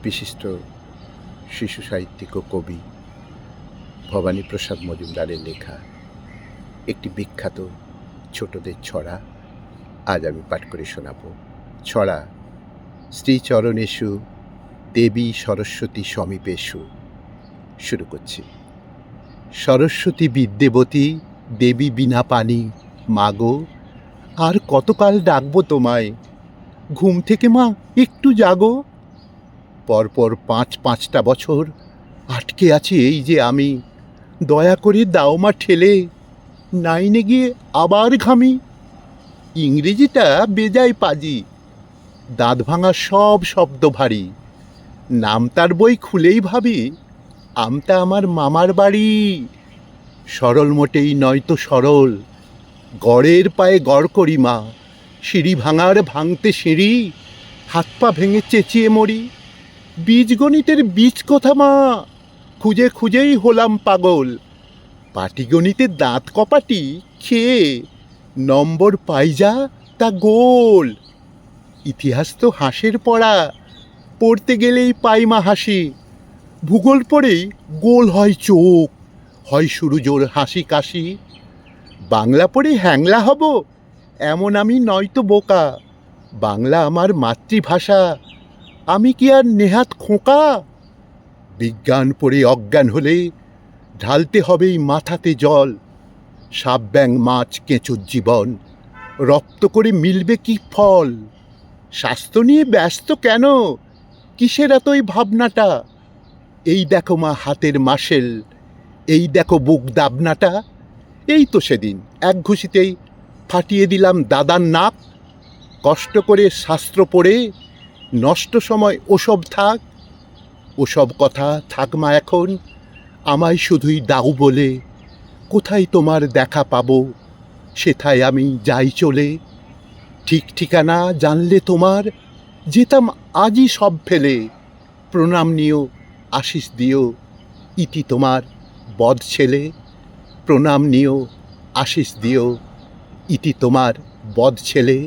বিশিষ্ট শিশু সাহিত্যিক ও কবি ভবানীপ্রসাদ মজুমদারের লেখা একটি বিখ্যাত ছোটদের ছড়া আজ আমি পাঠ করে শোনাব। ছড়া শ্রীচরণেষু দেবী সরস্বতী সমীপেষু। শুরু করছি। সরস্বতী বিদ্যাবতী দেবী বিনা পানি, মাগো আর কতকাল ডাকবো তোমায়, ঘুম থেকে মা একটু জাগো। পরপর পাঁচটা বছর আটকে আছি এই যে আমি, দয়া করে দাও মা ঠেলে, নাইনে গিয়ে আবার ঘামি। ইংরেজিটা বেজায় পাজি, দাঁত ভাঙা সব শব্দ ভারী, নামতার বই খুলেই ভাবি আমতা আমার মামার বাড়ি। সরল মোটেই নয়তো সরল, গড়ের পায়ে গড় করি মা, সিঁড়ি ভাঙার ভাঙতে সিঁড়ি, হাত পা ভেঙে চেঁচিয়ে মরি। বীজগণিতের বীজ কথা মা, খুঁজে খুঁজেই হলাম পাগল। পাটিগণিতের দাঁত কপাটি খেয়ে নম্বর পাই যা তা গোল। ইতিহাস তো হাসির পড়া, পড়তে গেলেই পাই মা হাসি। ভূগোল পড়েই গোল হয় চোখ, হয় শুরু জোর হাসি কাশি। বাংলা পড়ে হ্যাংলা হব এমন আমি নয়তো বোকা, বাংলা আমার মাতৃভাষা, আমি কি আর নেহাত খোকা। বিজ্ঞান পড়ে অজ্ঞান হলে ঢালতে হবেই মাথাতে জল। সাপ ব্যাং মাছ কেঁচোর জীবন, রপ্ত করে মিলবে কি ফল। স্বাস্থ্য নিয়ে ব্যস্ত কেন, কিসের এতই ভাবনাটা। এই দেখো মা হাতের মাসেল, এই দেখো বুক দাবনাটা। এই তো সেদিন এক ঘুষিতেই ফাটিয়ে দিলাম দাদার নাক। কষ্ট করে শাস্ত্র পড়ে নষ্ট সময় ওসব থাক, ওসব কথা থাক মা এখন, আমায় শুধুই দাও বলে। কোথায় তোমার দেখা পাবো, সেথায় আমি যাই চলে। ঠিক ঠিকানা জানলে তোমার, যেতাম আজই সব ফেলে। প্রণাম নিও আশিস দিও, ইতি তোমার বদ ছেলে। প্রণাম নিও আশিস দিও, ইতি তোমার বদ ছেলে।